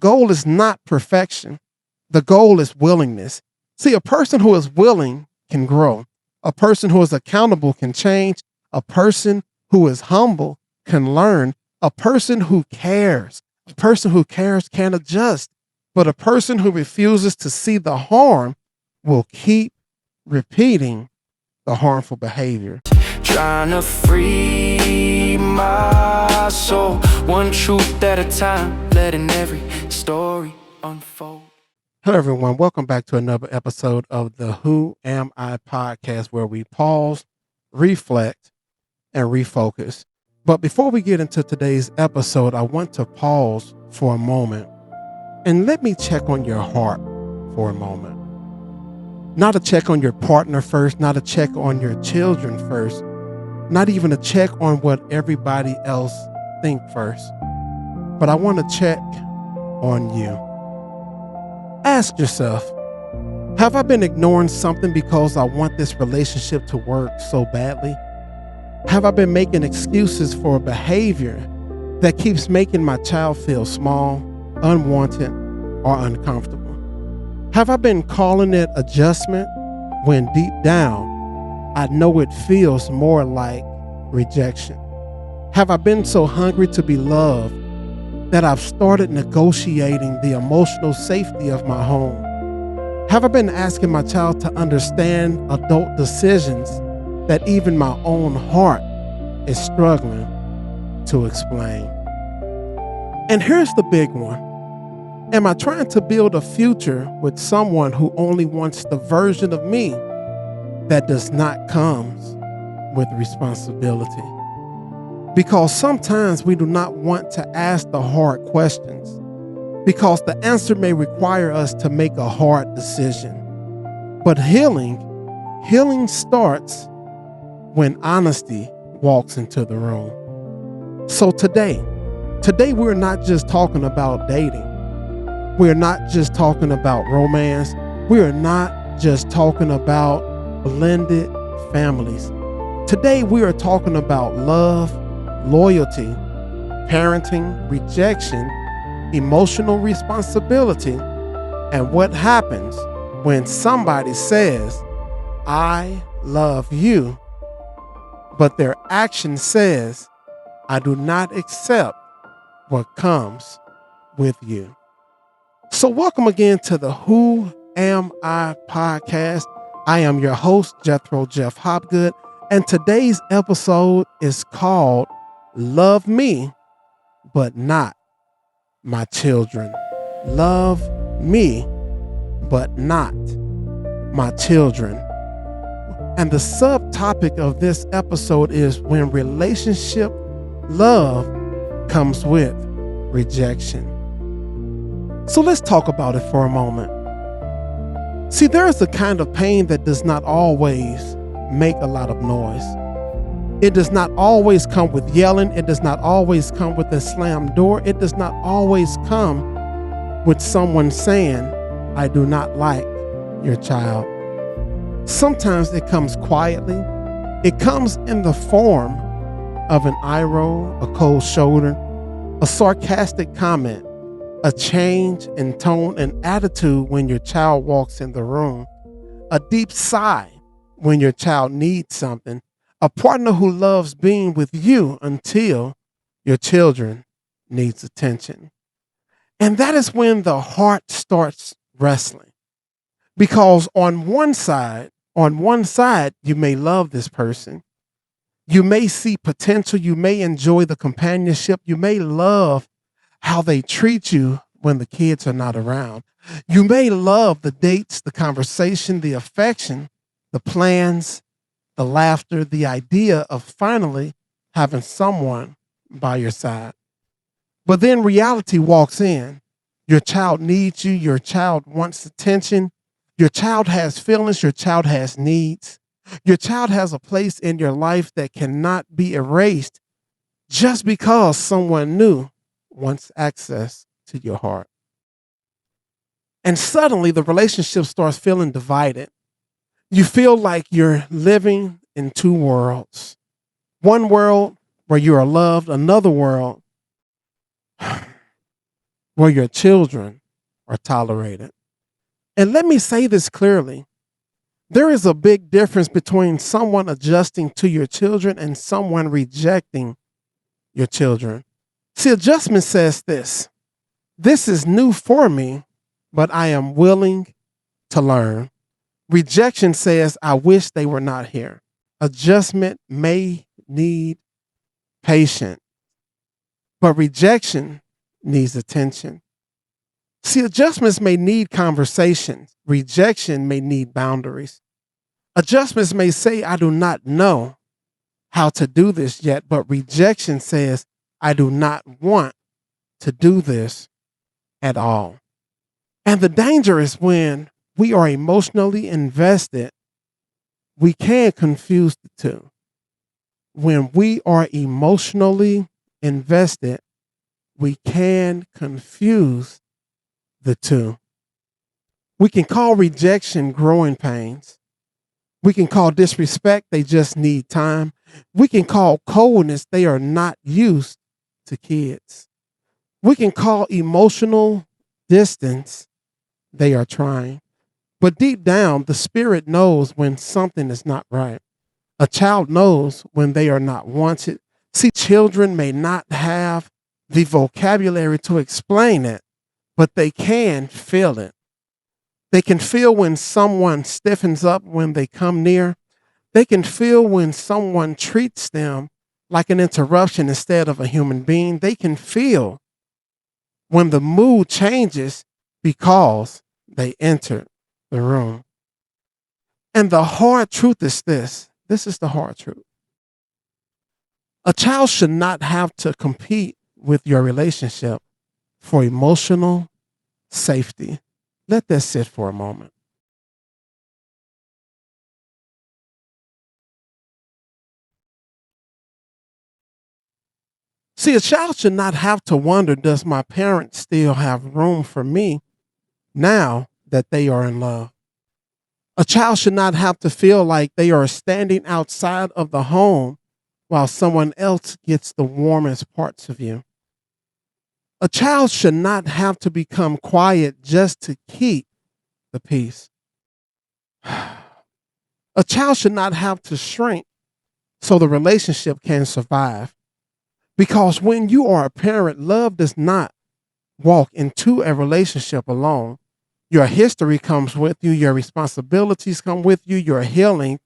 Goal is not perfection. The goal is willingness. See, a person who is willing can grow. A person who is accountable can change. A person who is humble can learn. A person who cares. A person who cares can adjust. But a person who refuses to see the harm will keep repeating the harmful behavior. Trying to free my soul, one truth at a time, letting every story unfold. Hello, everyone. Welcome back to another episode of the Who Am I podcast, where we pause, reflect, and refocus. But before we get into today's episode, I want to pause for a moment and let me check on your heart for a moment. Not a check on your partner first, not a check on your children first, not even a check on what everybody else think first. But I want to check on you. Ask yourself, have I been ignoring something because I want this relationship to work so badly? Have I been making excuses for a behavior that keeps making my child feel small, unwanted, or uncomfortable? Have I been calling it adjustment when deep down I know it feels more like rejection? Have I been so hungry to be loved that I've started negotiating the emotional safety of my home? Have I been asking my child to understand adult decisions that even my own heart is struggling to explain? And here's the big one. Am I trying to build a future with someone who only wants the version of me that does not come with responsibility? Because sometimes we do not want to ask the hard questions because the answer may require us to make a hard decision. But healing starts when honesty walks into the room. So today we're not just talking about dating. We're not just talking about romance. We are not just talking about blended families. Today we are talking about love, loyalty, parenting, rejection, emotional responsibility, and what happens when somebody says, I love you, but their action says, I do not accept what comes with you. So welcome again to the Who Am I podcast. I am your host, Jethro Jeff Hopgood, and today's episode is called Love Me, but Not My Children. Love me, but not my children. And the subtopic of this episode is when relationship love comes with rejection. So let's talk about it for a moment. See, there is a kind of pain that does not always make a lot of noise. It does not always come with yelling. It does not always come with a slammed door. It does not always come with someone saying, I do not like your child. Sometimes it comes quietly. It comes in the form of an eye roll, a cold shoulder, a sarcastic comment, a change in tone and attitude when your child walks in the room, a deep sigh when your child needs something, a partner who loves being with you until your children needs attention. And that is when the heart starts wrestling. Because on one side, you may love this person. You may see potential. You may enjoy the companionship. You may love how they treat you when the kids are not around. You may love the dates, the conversation, the affection, the plans, the laughter, the idea of finally having someone by your side. But then reality walks in. Your child needs you. Your child wants attention. Your child has feelings. Your child has needs. Your child has a place in your life that cannot be erased just because someone new wants access to your heart. And suddenly the relationship starts feeling divided. You feel like you're living in two worlds. One world where you are loved, another world where your children are tolerated. And let me say this clearly. There is a big difference between someone adjusting to your children and someone rejecting your children. See, adjustment says this is new for me, but I am willing to learn. Rejection says, I wish they were not here. Adjustment may need patience, but rejection needs attention. See, adjustments may need conversations. Rejection may need boundaries. Adjustments may say, I do not know how to do this yet, but rejection says, I do not want to do this at all. And the danger is when we are emotionally invested, we can confuse the two. When we are emotionally invested, we can confuse the two. We can call rejection growing pains. We can call disrespect, they just need time. We can call coldness, they are not used to kids. We can call emotional distance, they are trying. But deep down, the spirit knows when something is not right. A child knows when they are not wanted. See, children may not have the vocabulary to explain it, but they can feel it. They can feel when someone stiffens up when they come near. They can feel when someone treats them like an interruption instead of a human being. They can feel when the mood changes because they entered the room. And the hard truth is this. This is the hard truth. A child should not have to compete with your relationship for emotional safety. Let that sit for a moment. See, a child should not have to wonder, does my parent still have room for me now that they are in love? A child should not have to feel like they are standing outside of the home while someone else gets the warmest parts of you. A child should not have to become quiet just to keep the peace. A child should not have to shrink so the relationship can survive. Because when you are a parent, love does not walk into a relationship alone. Your history comes with you, your responsibilities come with you, your healing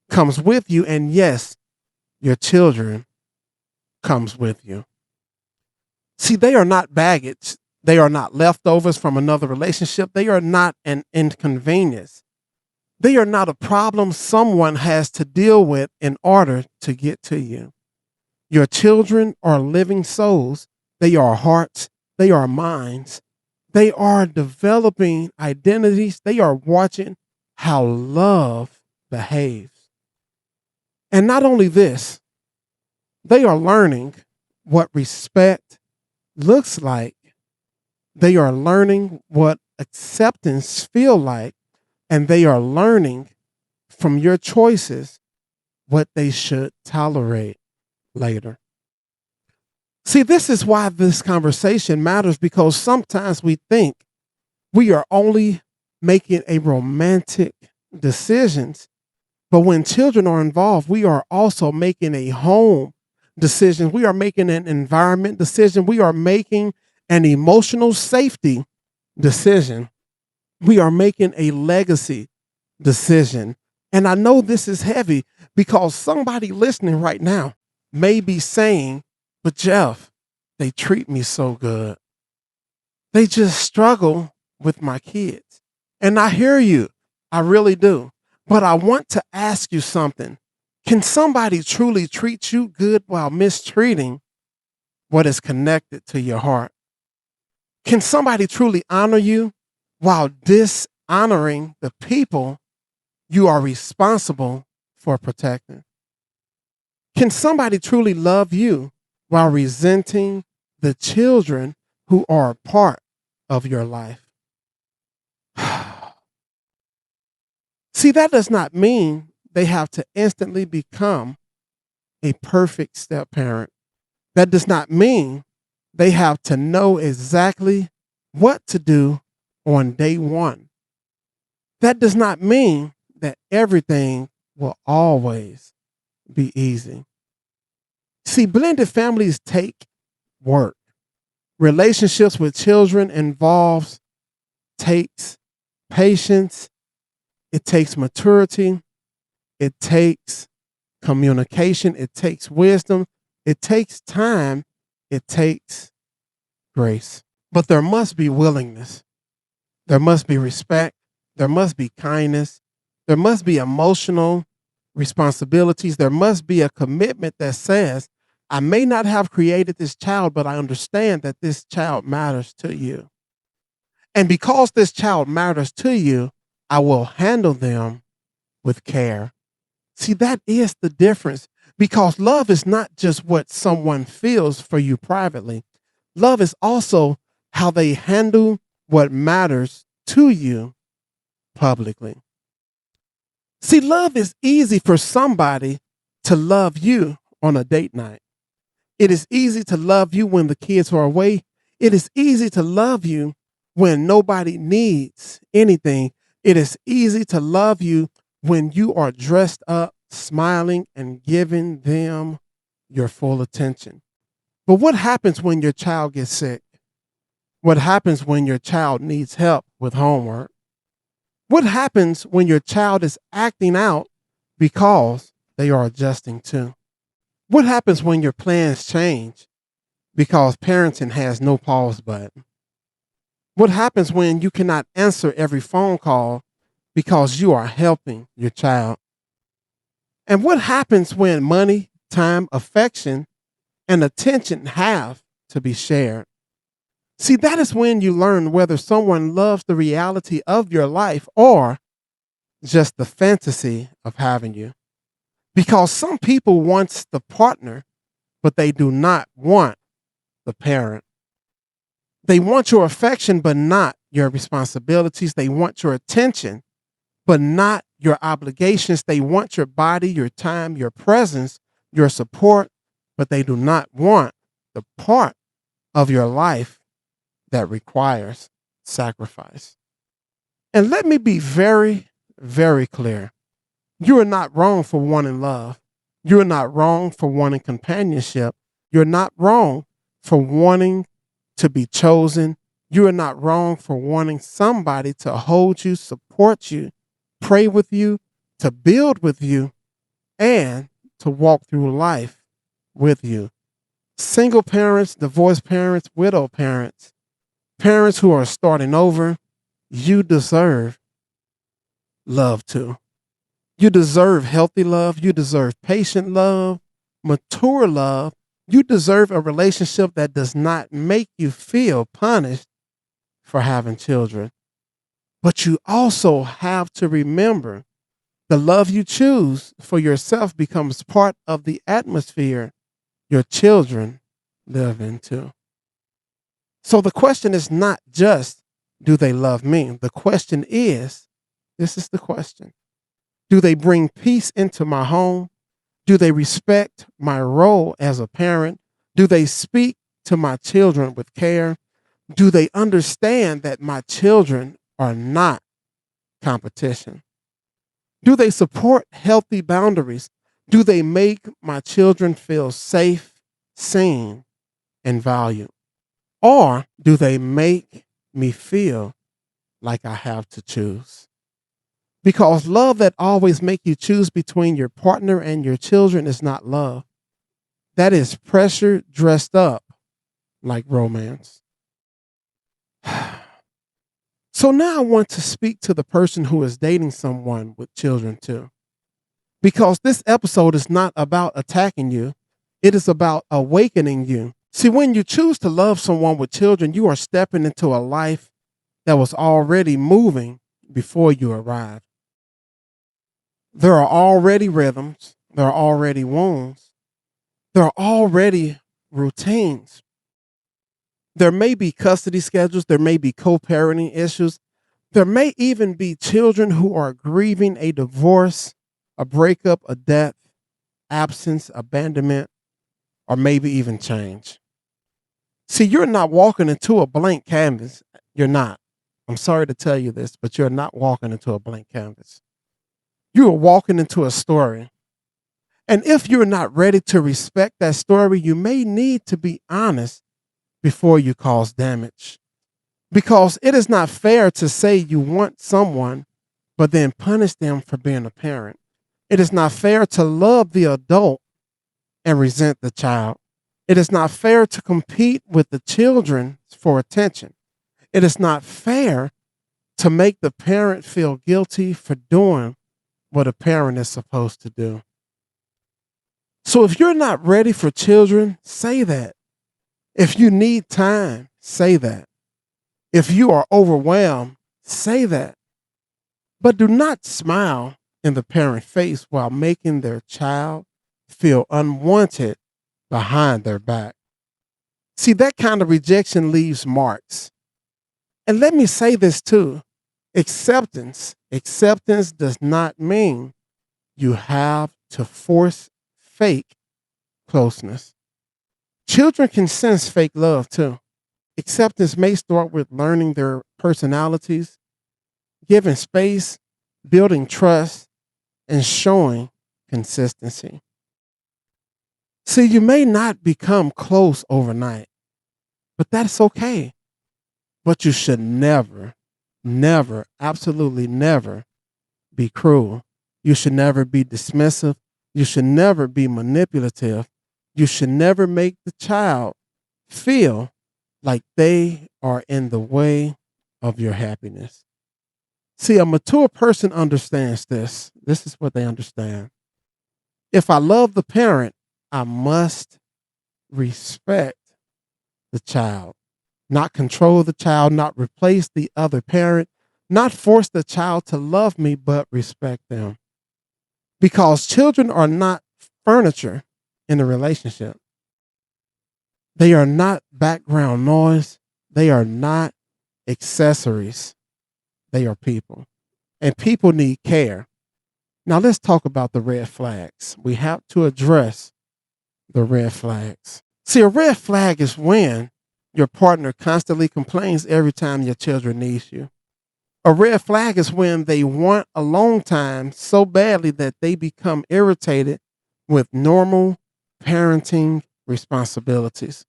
comes with you, and yes, your children comes with you. See, they are not baggage. They are not leftovers from another relationship. They are not an inconvenience. They are not a problem someone has to deal with in order to get to you. Your children are living souls. They are hearts. They are minds. They are developing identities. They are watching how love behaves. And not only this, they are learning what respect looks like. They are learning what acceptance feel like, and they are learning from your choices what they should tolerate later. See, this is why this conversation matters, because sometimes we think we are only making a romantic decisions, but when children are involved, we are also making a home decision. We are making an environment decision. We are making an emotional safety decision. We are making a legacy decision. And I know this is heavy because somebody listening right now may be saying, but Jeff, they treat me so good. They just struggle with my kids. And I hear you. I really do. But I want to ask you something. Can somebody truly treat you good while mistreating what is connected to your heart? Can somebody truly honor you while dishonoring the people you are responsible for protecting? Can somebody truly love you while resenting the children who are a part of your life? See, that does not mean they have to instantly become a perfect step parent. That does not mean they have to know exactly what to do on day one. That does not mean that everything will always be easy. See, blended families take work. Relationships with children takes patience, it takes maturity, it takes communication, it takes wisdom, it takes time, it takes grace. But there must be willingness. There must be respect. There must be kindness. There must be emotional responsibilities. There must be a commitment that says, I may not have created this child, but I understand that this child matters to you. And because this child matters to you, I will handle them with care. See, that is the difference, because love is not just what someone feels for you privately. Love is also how they handle what matters to you publicly. See, love is easy for somebody to love you on a date night. It is easy to love you when the kids are away. It is easy to love you when nobody needs anything. It is easy to love you when you are dressed up, smiling, and giving them your full attention. But what happens when your child gets sick? What happens when your child needs help with homework? What happens when your child is acting out because they are adjusting too? What happens when your plans change because parenting has no pause button? What happens when you cannot answer every phone call because you are helping your child? And what happens when money, time, affection, and attention have to be shared? See, that is when you learn whether someone loves the reality of your life or just the fantasy of having you. Because some people want the partner, but they do not want the parent. They want your affection, but not your responsibilities. They want your attention, but not your obligations. They want your body, your time, your presence, your support, but they do not want the part of your life that requires sacrifice. And let me be very, very clear. You are not wrong for wanting love. You are not wrong for wanting companionship. You're not wrong for wanting to be chosen. You are not wrong for wanting somebody to hold you, support you, pray with you, to build with you, and to walk through life with you. Single parents, divorced parents, widow parents, parents who are starting over, you deserve love too. You deserve healthy love. You deserve patient love, mature love. You deserve a relationship that does not make you feel punished for having children. But you also have to remember the love you choose for yourself becomes part of the atmosphere your children live into. So the question is not just, do they love me? The question is, this is the question. Do they bring peace into my home? Do they respect my role as a parent? Do they speak to my children with care? Do they understand that my children are not competition? Do they support healthy boundaries? Do they make my children feel safe, seen, and valued? Or do they make me feel like I have to choose? Because love that always make you choose between your partner and your children is not love. That is pressure dressed up like romance. So now I want to speak to the person who is dating someone with children too. Because this episode is not about attacking you. It is about awakening you. See, when you choose to love someone with children, you are stepping into a life that was already moving before you arrived. There are already rhythms. There are already wounds. There are already routines. There may be custody schedules. There may be co-parenting issues. There may even be children who are grieving a divorce, a breakup, a death, absence, abandonment, or maybe even change. See, you're not walking into a blank canvas. You're not. I'm sorry to tell you this, but you're not walking into a blank canvas. You are walking into a story. And if you're not ready to respect that story, you may need to be honest before you cause damage. Because it is not fair to say you want someone, but then punish them for being a parent. It is not fair to love the adult and resent the child. It is not fair to compete with the children for attention. It is not fair to make the parent feel guilty for doing what a parent is supposed to do. So if you're not ready for children, say that. If you need time, say that. If you are overwhelmed, say that. But do not smile in the parent's face while making their child feel unwanted behind their back. See, that kind of rejection leaves marks. And let me say this too. Acceptance does not mean you have to force fake closeness. Children can sense fake love too. Acceptance may start with learning their personalities, giving space, building trust, and showing consistency. See, you may not become close overnight, but that's okay. But you should never, absolutely never be cruel. You should never be dismissive. You should never be manipulative. You should never make the child feel like they are in the way of your happiness. See, a mature person understands this. This is what they understand. If I love the parent, I must respect the child, not control the child, not replace the other parent, not force the child to love me, but respect them. Because children are not furniture in a relationship. They are not background noise. They are not accessories. They are people. And people need care. Now let's talk about the red flags. We have to address the red flags. See, a red flag is when your partner constantly complains every time your children need you. A red flag is when they want alone time so badly that they become irritated with normal parenting responsibilities.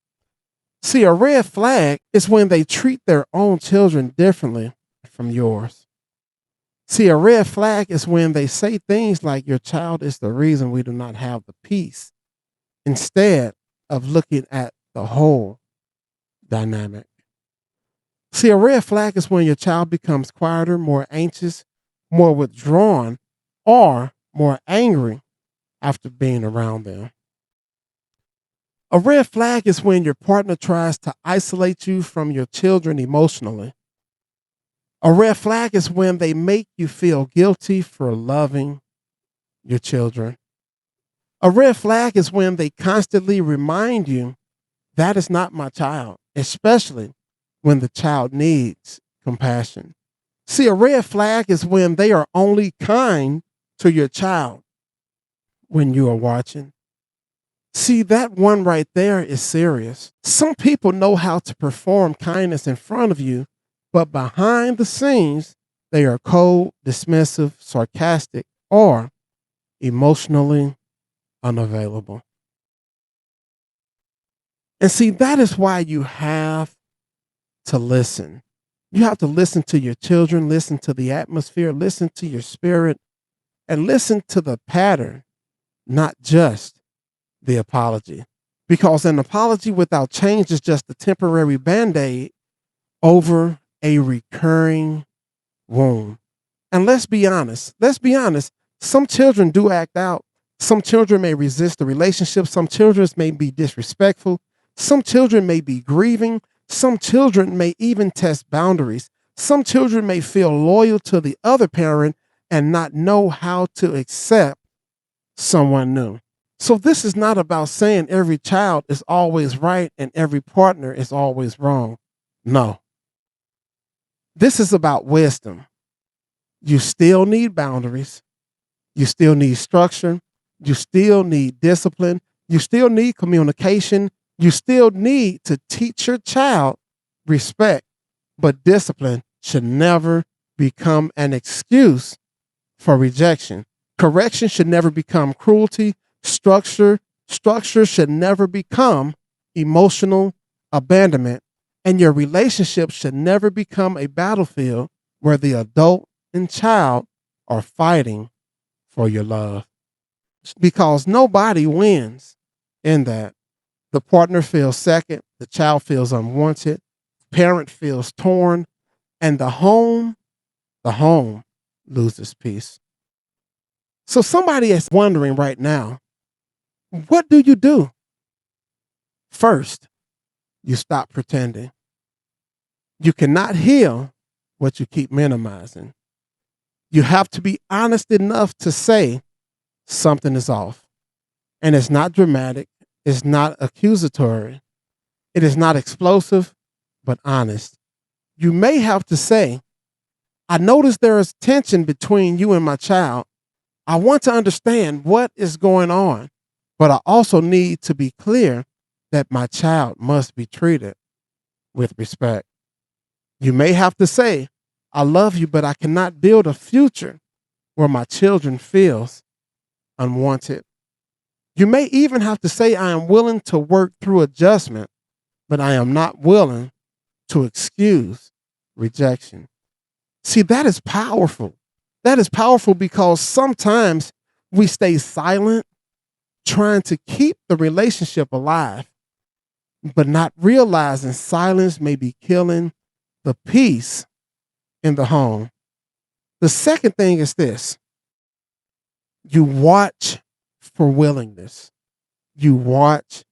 See, a red flag is when they treat their own children differently from yours. See, a red flag is when they say things like your child is the reason we do not have the peace, instead of looking at the whole dynamic. See, a red flag is when your child becomes quieter, more anxious, more withdrawn, or more angry after being around them. A red flag is when your partner tries to isolate you from your children emotionally. A red flag is when they make you feel guilty for loving your children. A red flag is when they constantly remind you that is not my child, especially when the child needs compassion. See, a red flag is when they are only kind to your child when you are watching. See, that one right there is serious. Some people know how to perform kindness in front of you, but behind the scenes, they are cold, dismissive, sarcastic, or emotionally unavailable. And see, that is why you have to listen. You have to listen to your children, listen to the atmosphere, listen to your spirit, and listen to the pattern, not just the apology. Because an apology without change is just a temporary band-aid over a recurring wound. And let's be honest, some children do act out. Some children may resist the relationship. Some children may be disrespectful. Some children may be grieving. Some children may even test boundaries. Some children may feel loyal to the other parent and not know how to accept someone new. So this is not about saying every child is always right and every partner is always wrong. No. This is about wisdom. You still need boundaries. You still need structure. You still need discipline. You still need communication. You still need to teach your child respect but discipline should never become an excuse for rejection. Correction should never become cruelty. Structure should never become emotional abandonment. And your relationship should never become a battlefield where the adult and child are fighting for your love. Because nobody wins in that. The partner feels second, the child feels unwanted, parent feels torn, and the home loses peace. So somebody is wondering right now, what do you do? First, you stop pretending. You cannot heal what you keep minimizing. You have to be honest enough to say something is off. And it's not dramatic, it's not accusatory, it is not explosive, but honest. You may have to say, I notice there is tension between you and my child. I want to understand what is going on, but I also need to be clear that my child must be treated with respect. You may have to say, I love you, but I cannot build a future where my children feels unwanted. You may even have to say, I am willing to work through adjustment, but I am not willing to excuse rejection. See, that is powerful. That is powerful because sometimes we stay silent trying to keep the relationship alive, but not realizing silence may be killing the peace in the home. The second thing is this: you watch for willingness. You watch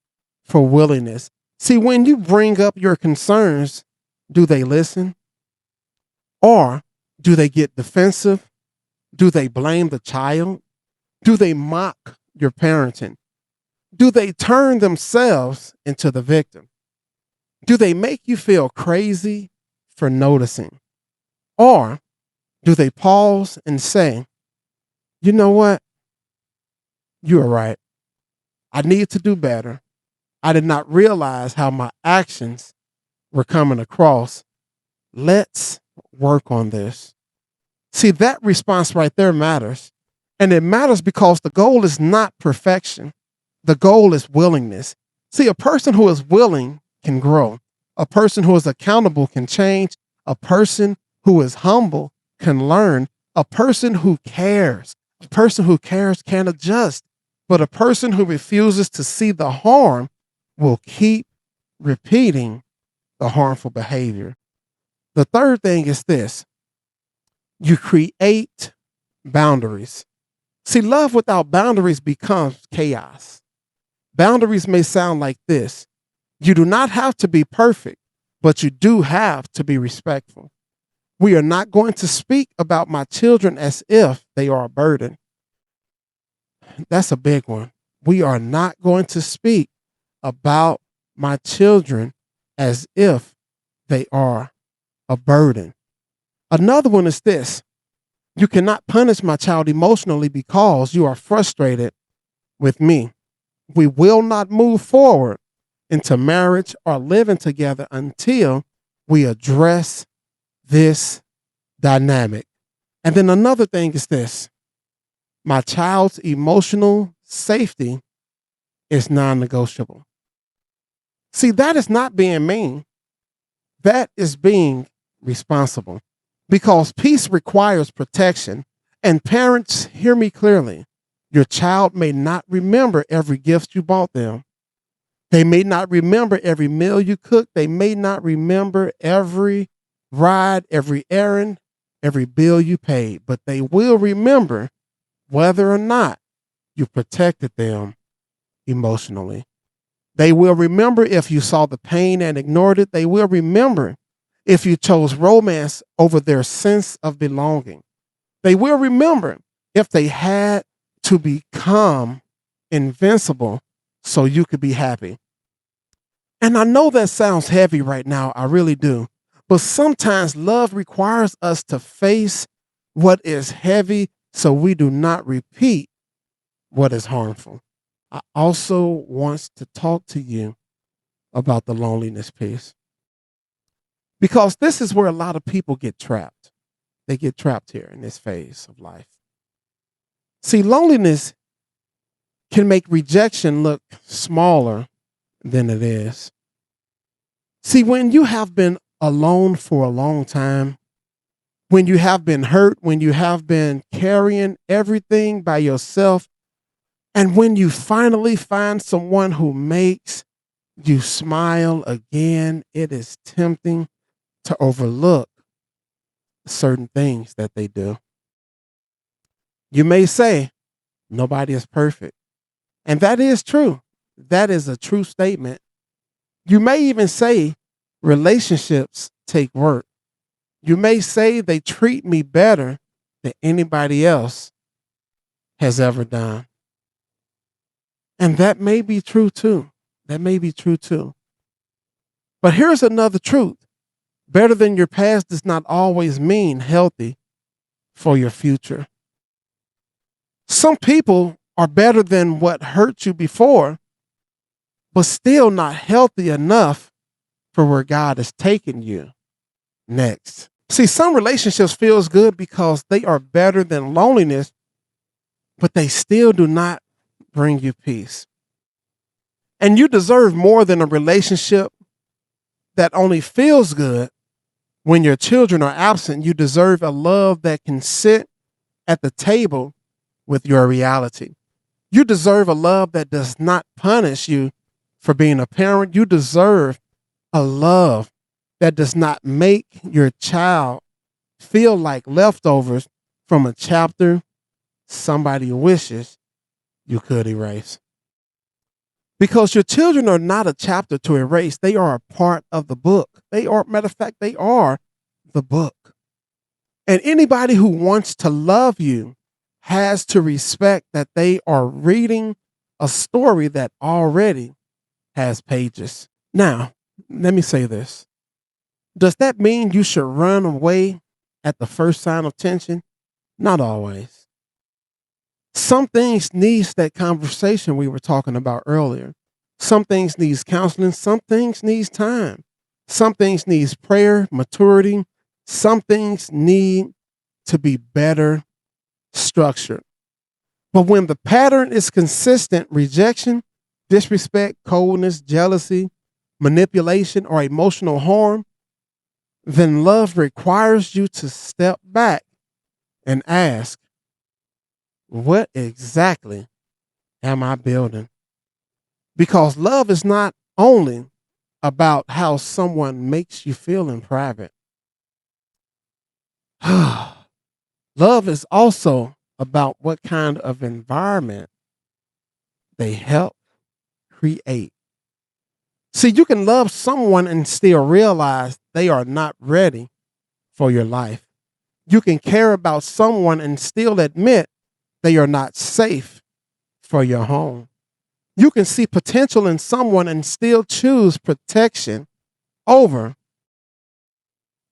for willingness. See, when you bring up your concerns, do they listen? Or do they get defensive? Do they blame the child? Do they mock your parenting? Do they turn themselves into the victim? Do they make you feel crazy for noticing? Or do they pause and say, you know what? You are right. I need to do better. I did not realize how my actions were coming across. Let's work on this. See, that response right there matters. And it matters because the goal is not perfection. The goal is willingness. See, a person who is willing can grow. A person who is accountable can change. A person who is humble can learn. A person who cares. A person who cares can adjust. But a person who refuses to see the harm will keep repeating the harmful behavior. The third thing is this: you create boundaries. See, love without boundaries becomes chaos. Boundaries may sound like this: you do not have to be perfect, but you do have to be respectful. We are not going to speak about my children as if they are a burden. That's a big one. We are not going to speak about my children as if they are a burden. Another one is this: you cannot punish my child emotionally because you are frustrated with me. We will not move forward into marriage or living together until we address this dynamic. And then another thing is this: my child's emotional safety is non-negotiable. See, that is not being mean. That is being responsible, because peace requires protection. And parents, hear me clearly. Your child may not remember every gift you bought them. They may not remember every meal you cooked. They may not remember every ride, every errand, every bill you paid, but they will remember whether or not you protected them emotionally. They will remember if you saw the pain and ignored it. They will remember if you chose romance over their sense of belonging. They will remember if they had to become invincible so you could be happy. And I know that sounds heavy right now. I really do. But sometimes love requires us to face what is heavy so we do not repeat what is harmful. I also want to talk to you about the loneliness piece. Because this is where a lot of people get trapped. They get trapped here in this phase of life. See, loneliness can make rejection look smaller than it is. See, when you have been alone for a long time, when you have been hurt, when you have been carrying everything by yourself, and when you finally find someone who makes you smile again, it is tempting to overlook certain things that they do. You may say, nobody is perfect. And that is true. That is a true statement. You may even say relationships take work. You may say they treat me better than anybody else has ever done. And that may be true too. That may be true too. But here's another truth. Better than your past does not always mean healthy for your future. Some people are better than what hurt you before, but still not healthy enough for where God is taking you next. See, some relationships feels good because they are better than loneliness, but they still do not bring you peace. And you deserve more than a relationship that only feels good when your children are absent. You deserve a love that can sit at the table with your reality. You deserve a love that does not punish you for being a parent. You deserve a love that does not make your child feel like leftovers from a chapter somebody wishes you could erase. Because your children are not a chapter to erase. They are a part of the book. They are, matter of fact, they are the book. And anybody who wants to love you has to respect that they are reading a story that already has pages. Now, let me say this. Does that mean you should run away at the first sign of tension? Not always. Some things needs that conversation we were talking about earlier. Some things needs counseling. Some things needs time. Some things needs prayer, maturity. Some things need to be better structured. But when the pattern is consistent, rejection, disrespect, coldness, jealousy, manipulation, or emotional harm, then love requires you to step back and ask, what exactly am I building? Because love is not only about how someone makes you feel in private. Love is also about what kind of environment they help create. See, you can love someone and still realize they are not ready for your life. You can care about someone and still admit they are not safe for your home. You can see potential in someone and still choose protection over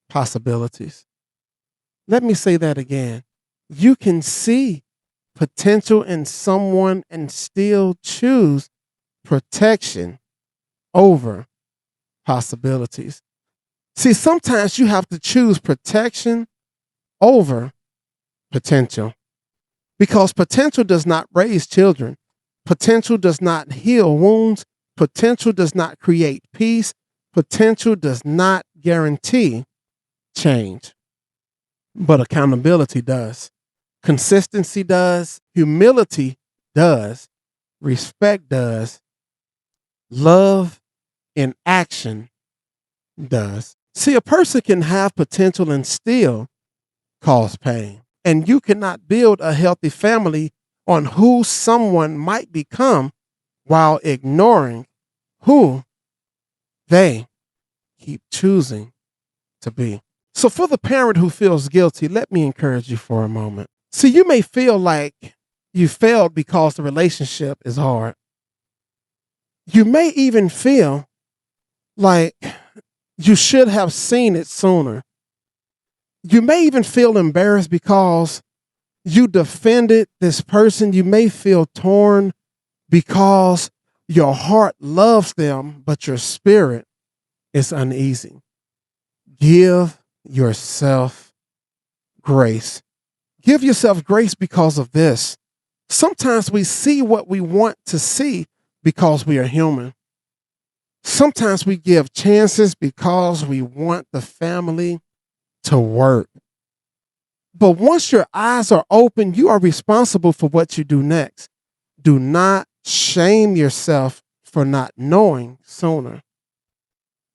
possibilities. Let me say that again. You can see potential in someone and still choose protection over possibilities. See, sometimes you have to choose protection over potential because potential does not raise children. Potential does not heal wounds. Potential does not create peace. Potential does not guarantee change. But accountability does. Consistency does. Humility does. Respect does. Love in action does. See, a person can have potential and still cause pain. And you cannot build a healthy family on who someone might become while ignoring who they keep choosing to be. So for the parent who feels guilty, let me encourage you for a moment. See, you may feel like you failed because the relationship is hard. You may even feel like you should have seen it sooner. You may even feel embarrassed because you defended this person. You may feel torn because your heart loves them, but your spirit is uneasy. Give yourself grace. Give yourself grace because of this. Sometimes we see what we want to see because we are human. Sometimes we give chances because we want the family to work. But once your eyes are open, you are responsible for what you do next. Do not shame yourself for not knowing sooner.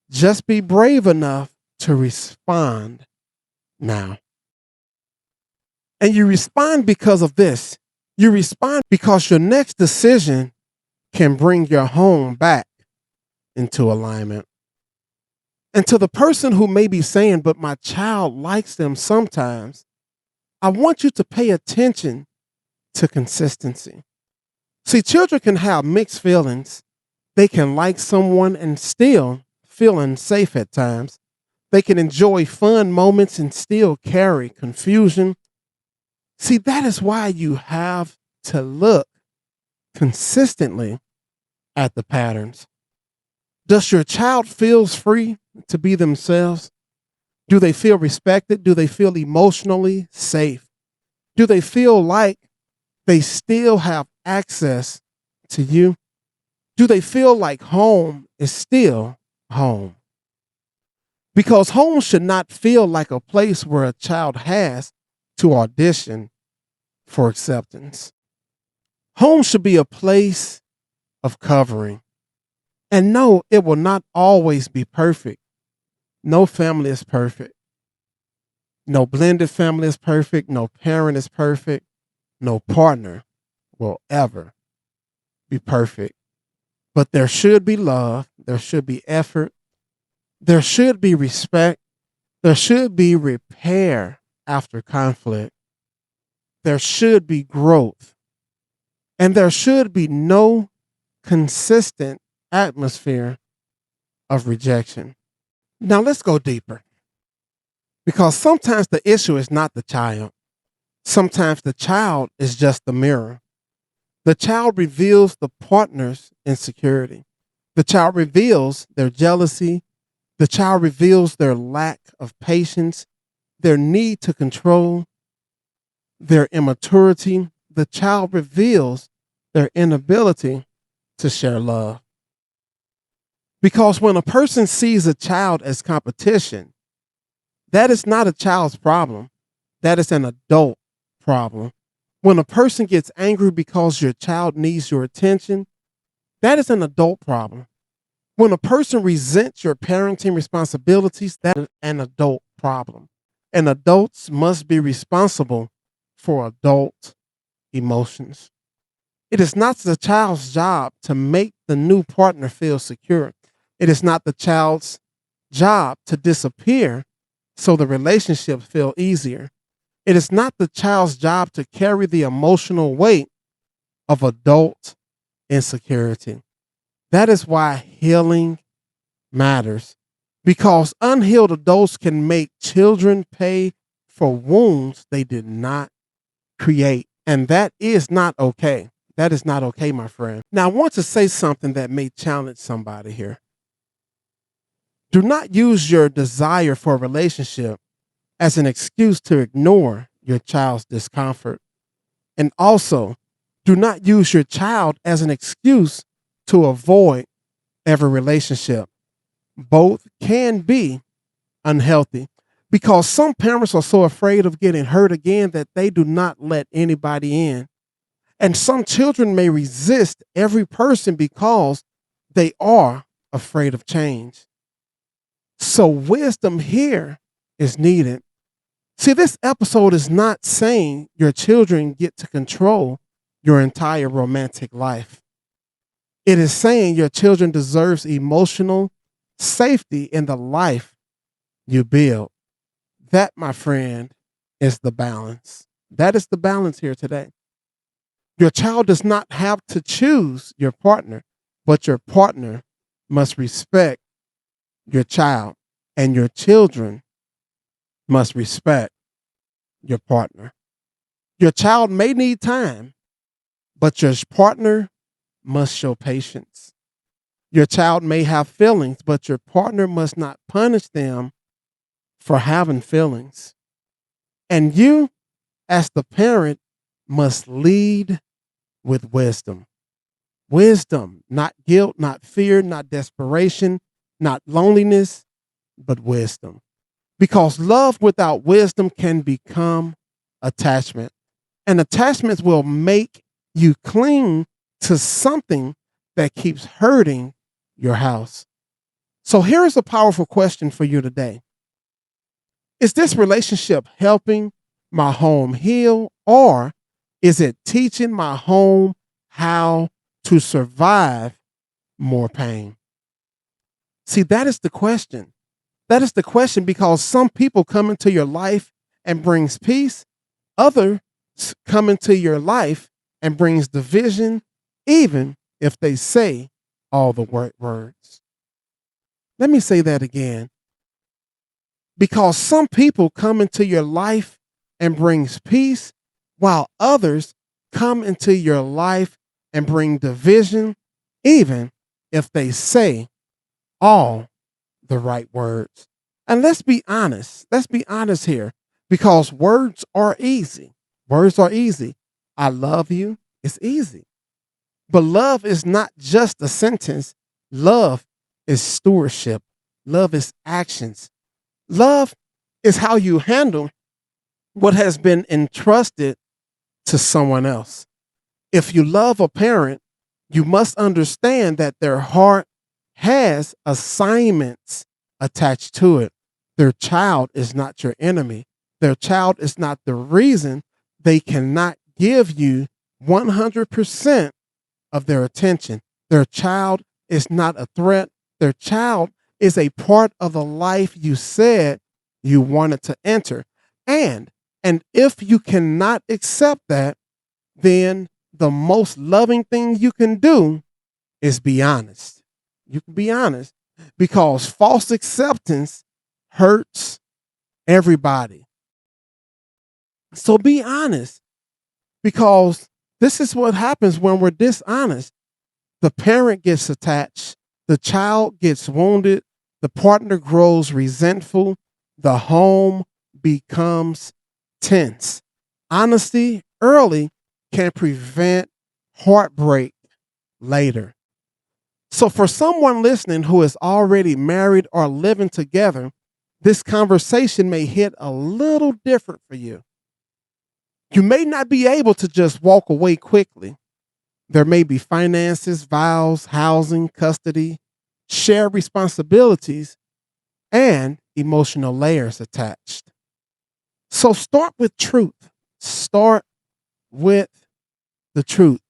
Just be brave enough to respond now. And you respond because of this. You respond because your next decision can bring your home back into alignment. And to the person who may be saying, but my child likes them sometimes, I want you to pay attention to consistency. See, children can have mixed feelings. They can like someone and still feel unsafe at times. They can enjoy fun moments and still carry confusion. See, that is why you have to look consistently at the patterns. Does your child feel free to be themselves? Do they feel respected? Do they feel emotionally safe? Do they feel like they still have access to you? Do they feel like home is still home? Because home should not feel like a place where a child has to audition for acceptance. Home should be a place of covering. And no, it will not always be perfect. No family is perfect. No blended family is perfect. No parent is perfect. No partner will ever be perfect. But there should be love. There should be effort. There should be respect. There should be repair after conflict. There should be growth. And there should be no consistent atmosphere of rejection. Now let's go deeper. Because sometimes the issue is not the child. Sometimes the child is just the mirror. The child reveals the partner's insecurity. The child reveals their jealousy. The child reveals their lack of patience, their need to control, their immaturity. The child reveals their inability to share love. Because when a person sees a child as competition, that is not a child's problem. That is an adult problem. When a person gets angry because your child needs your attention, that is an adult problem. When a person resents your parenting responsibilities, that is an adult problem. And adults must be responsible for adult emotions. It is not the child's job to make the new partner feel secure. It is not the child's job to disappear so the relationship feel easier. It is not the child's job to carry the emotional weight of adult insecurity. That is why healing matters, because unhealed adults can make children pay for wounds they did not create. And that is not okay. That is not okay, my friend. Now, I want to say something that may challenge somebody here. Do not use your desire for a relationship as an excuse to ignore your child's discomfort. And also, do not use your child as an excuse to avoid every relationship. Both can be unhealthy because some parents are so afraid of getting hurt again that they do not let anybody in. And some children may resist every person because they are afraid of change. So wisdom here is needed. See, this episode is not saying your children get to control your entire romantic life. It is saying your children deserves emotional safety in the life you build. That, my friend, is the balance. That is the balance here today. Your child does not have to choose your partner, but your partner must respect your child, and your children must respect your partner. Your child may need time, but your partner must show patience. Your child may have feelings, but your partner must not punish them for having feelings. And you, as the parent, must lead with wisdom. Wisdom, not guilt, not fear, not desperation, not loneliness, but wisdom. Because love without wisdom can become attachment. And attachments will make you cling to something that keeps hurting your house. So here's a powerful question for you today. Is this relationship helping my home heal, or is it teaching my home how to survive more pain? See, that is the question. That is the question, because some people come into your life and brings peace. Others come into your life and brings division, even if they say all the right words. Let me say that again. Because some people come into your life and brings peace, while others come into your life and bring division, even if they say all the right words. And let's be honest. Let's be honest here, because words are easy. Words are easy. I love you. It's easy. But love is not just a sentence. Love is stewardship. Love is actions. Love is how you handle what has been entrusted to someone else. If you love a parent, you must understand that their heart has assignments attached to it. Their child is not your enemy. Their child is not the reason they cannot give you 100% of their attention. Their child is not a threat. Their child is a part of the life you said you wanted to enter. And if you cannot accept that, then the most loving thing you can do is be honest. You can be honest, because false acceptance hurts everybody. So be honest, because this is what happens when we're dishonest. The parent gets attached, the child gets wounded, the partner grows resentful, the home becomes tense. Honesty early can prevent heartbreak later. So, for someone listening who is already married or living together, this conversation may hit a little different for you. You may not be able to just walk away quickly. There may be finances, vows, housing, custody, shared responsibilities, and emotional layers attached. So start with truth. Start with the truth.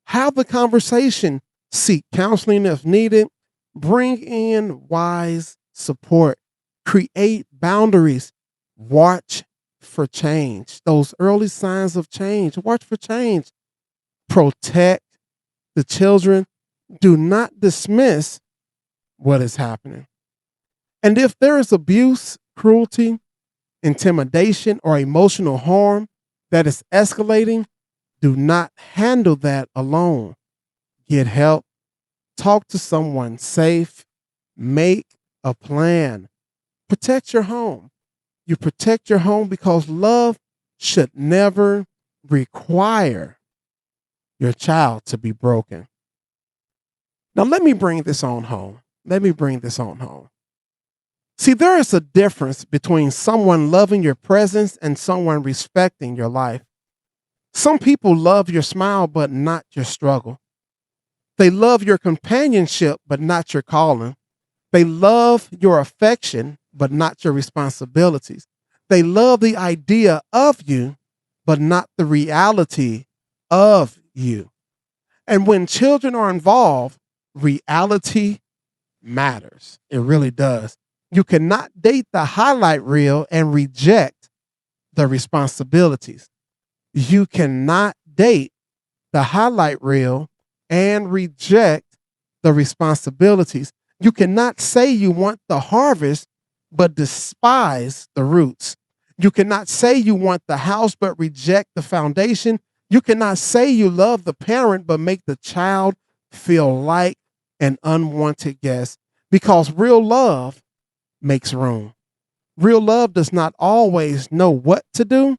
Have the conversation. Seek counseling if needed. Bring in wise support. Create boundaries. Watch for change. Those early signs of change. Watch for change. Protect the children. Do not dismiss what is happening. And if there is abuse, cruelty, intimidation, or emotional harm that is escalating, do not handle that alone. Get help. Talk to someone safe. Make a plan. Protect your home. You protect your home because love should never require your child to be broken. Now, let me bring this on home. Let me bring this on home. See, there is a difference between someone loving your presence and someone respecting your life. Some people love your smile, but not your struggle. They love your companionship, but not your calling. They love your affection, but not your responsibilities. They love the idea of you, but not the reality of you. And when children are involved, reality matters. It really does. You cannot date the highlight reel and reject the responsibilities. You cannot date the highlight reel and reject the responsibilities. You cannot say you want the harvest, but despise the roots. You cannot say you want the house, but reject the foundation. You cannot say you love the parent, but make the child feel like an unwanted guest, because real love makes room. Real love does not always know what to do,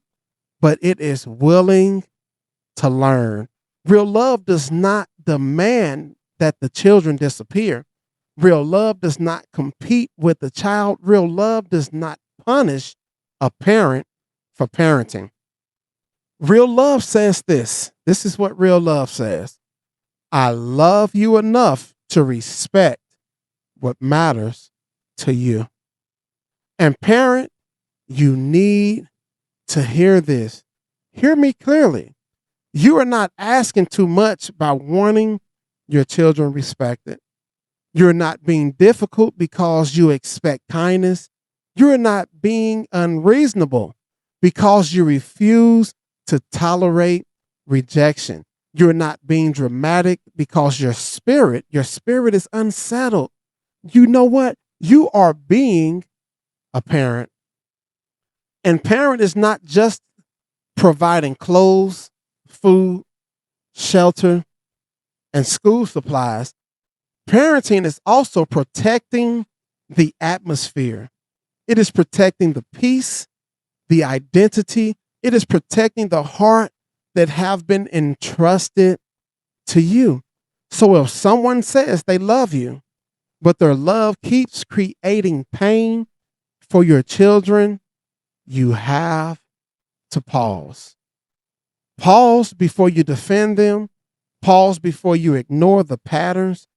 but it is willing to learn. Real love does not demand that the children disappear. Real love does not compete with the child. Real love does not punish a parent for parenting. Real love says this. This is what real love says. I love you enough to respect what matters to you. And parent, you need to hear this. Hear me clearly. You are not asking too much by wanting your children respected. You're not being difficult because you expect kindness. You're not being unreasonable because you refuse to tolerate rejection. You're not being dramatic because your spirit is unsettled. You know what? You are being a parent. And parent is not just providing clothes, food, shelter, and school supplies. Parenting is also protecting the atmosphere. It is protecting the peace, the identity. It is protecting the heart that have been entrusted to you. So if someone says they love you, but their love keeps creating pain for your children, you have to pause. Pause before you defend them. Pause before you ignore the patterns.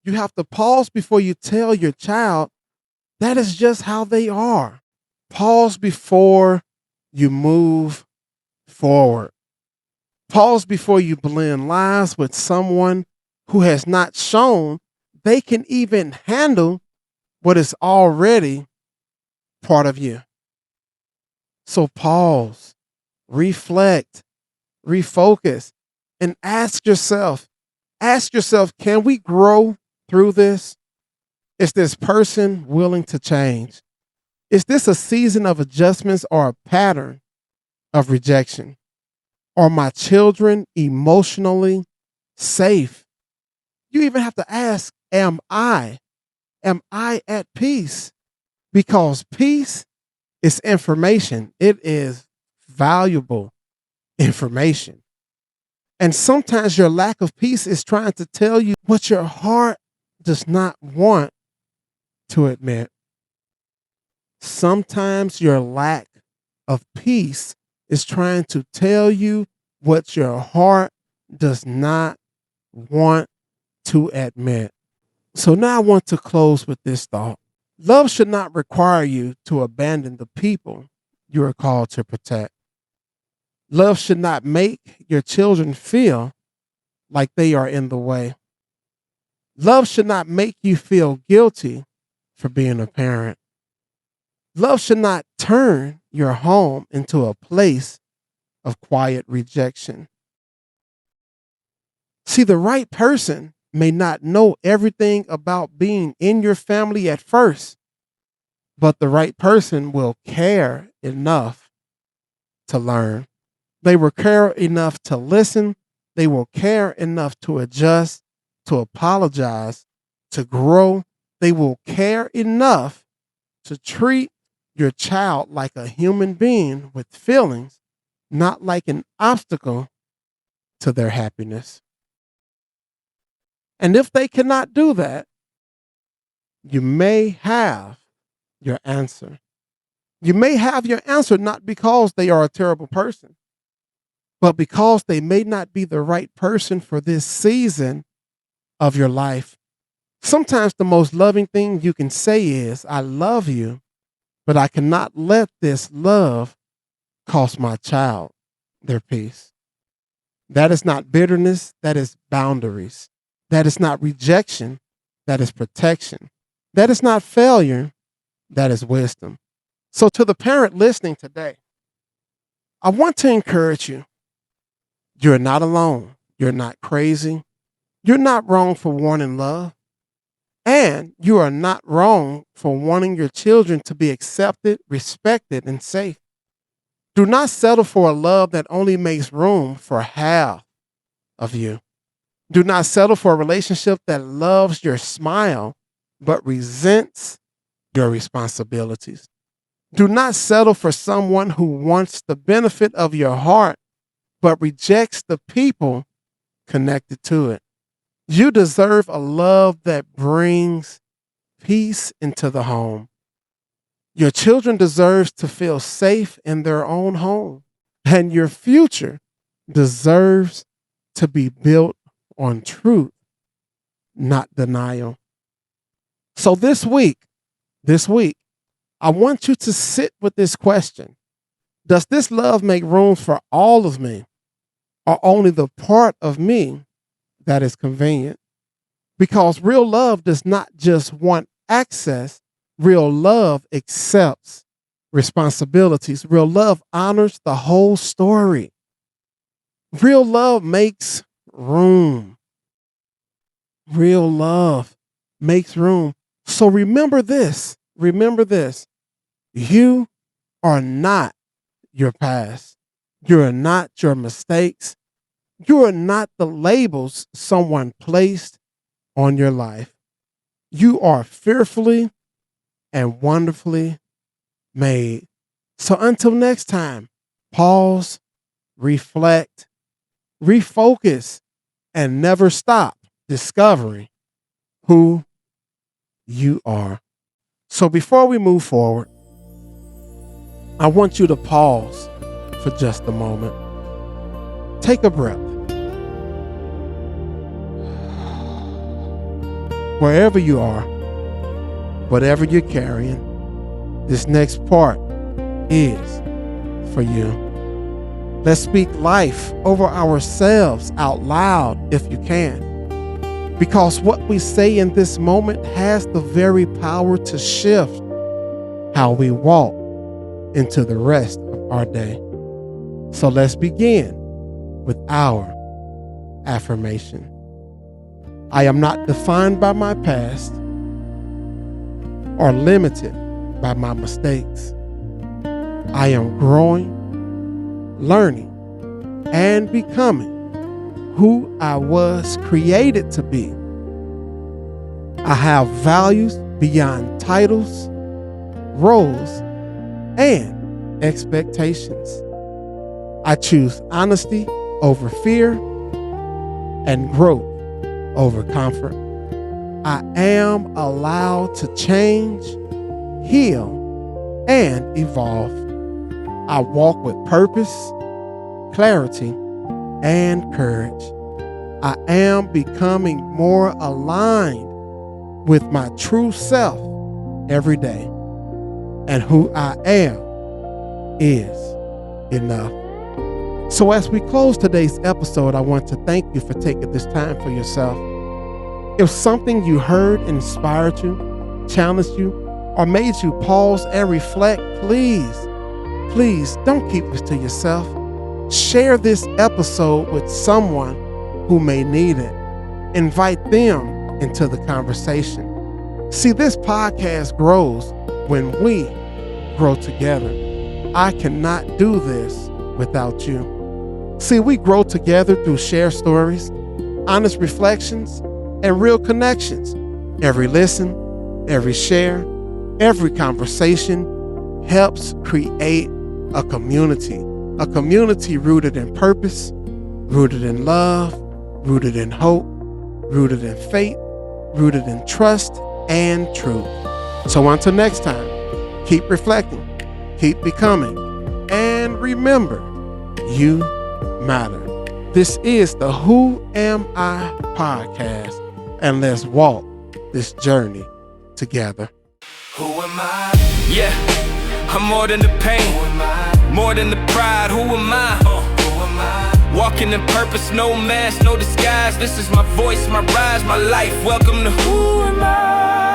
You have to pause before you tell your child that is just how they are. Pause before you move forward. Pause before you blend lives with someone who has not shown they can even handle what is already part of you. So pause, reflect, refocus, and ask yourself, can we grow through this? Is this person willing to change? Is this a season of adjustments or a pattern of rejection? Are my children emotionally safe? You even have to ask, am I at peace? Because peace is information. It is valuable information. And sometimes your lack of peace is trying to tell you what your heart does not want to admit. Sometimes your lack of peace is trying to tell you what your heart does not want to admit. So now I want to close with this thought. Love should not require you to abandon the people you are called to protect. Love should not make your children feel like they are in the way. Love should not make you feel guilty for being a parent. Love should not turn your home into a place of quiet rejection. See, the right person may not know everything about being in your family at first, but the right person will care enough to learn. They will care enough to listen. They will care enough to adjust, to apologize, to grow. They will care enough to treat your child like a human being with feelings, not like an obstacle to their happiness. And if they cannot do that, you may have your answer. You may have your answer not because they are a terrible person, but because they may not be the right person for this season of your life. Sometimes the most loving thing you can say is, I love you, but I cannot let this love cost my child their peace. That is not bitterness, that is boundaries. That is not rejection, that is protection. That is not failure, that is wisdom. So to the parent listening today, I want to encourage you. You're not alone. You're not crazy. You're not wrong for wanting love. And you are not wrong for wanting your children to be accepted, respected, and safe. Do not settle for a love that only makes room for half of you. Do not settle for a relationship that loves your smile but resents your responsibilities. Do not settle for someone who wants the benefit of your heart, but rejects the people connected to it. You deserve a love that brings peace into the home. Your children deserve to feel safe in their own home, and your future deserves to be built on truth, not denial. So this week, I want you to sit with this question. Does this love make room for all of me, or only the part of me that is convenient? Because real love does not just want access, real love accepts responsibilities. Real love honors the whole story. Real love makes room. Real love makes room. So remember this. Remember this. You are not your past. You are not your mistakes. You are not the labels someone placed on your life. You are fearfully and wonderfully made. So until next time, pause, reflect, refocus, and never stop discovering who you are. So before we move forward, I want you to pause for just a moment. Take a breath. Wherever you are, whatever you're carrying, this next part is for you. Let's speak life over ourselves out loud if you can. Because what we say in this moment has the very power to shift how we walk into the rest of our day. So let's begin with our affirmation. I am not defined by my past or limited by my mistakes. I am growing, learning, and becoming who I was created to be. I have values beyond titles, roles, and expectations. I choose honesty over fear and growth over comfort. I am allowed to change, heal, and evolve. I walk with purpose, clarity, and courage. I am becoming more aligned with my true self every day. And who I am is enough. So as we close today's episode, I want to thank you for taking this time for yourself. If something you heard inspired you, challenged you, or made you pause and reflect, please don't keep this to yourself. Share this episode with someone who may need it. Invite them into the conversation. See, this podcast grows when we grow together. I cannot do this without you. See, we grow together through shared stories, honest reflections, and real connections. Every listen, every share, every conversation helps create a community rooted in purpose, rooted in love, rooted in hope, rooted in faith, rooted in trust and truth. So until next time, keep reflecting, keep becoming, and remember, you matter. This is the Who Am I podcast, and let's walk this journey together. Who am I? Yeah, I'm more than the pain, more than the pride. Who am I? Who am I? Walking in purpose, no mask, no disguise. This is my voice, my rise, my life. Welcome to Who Am I?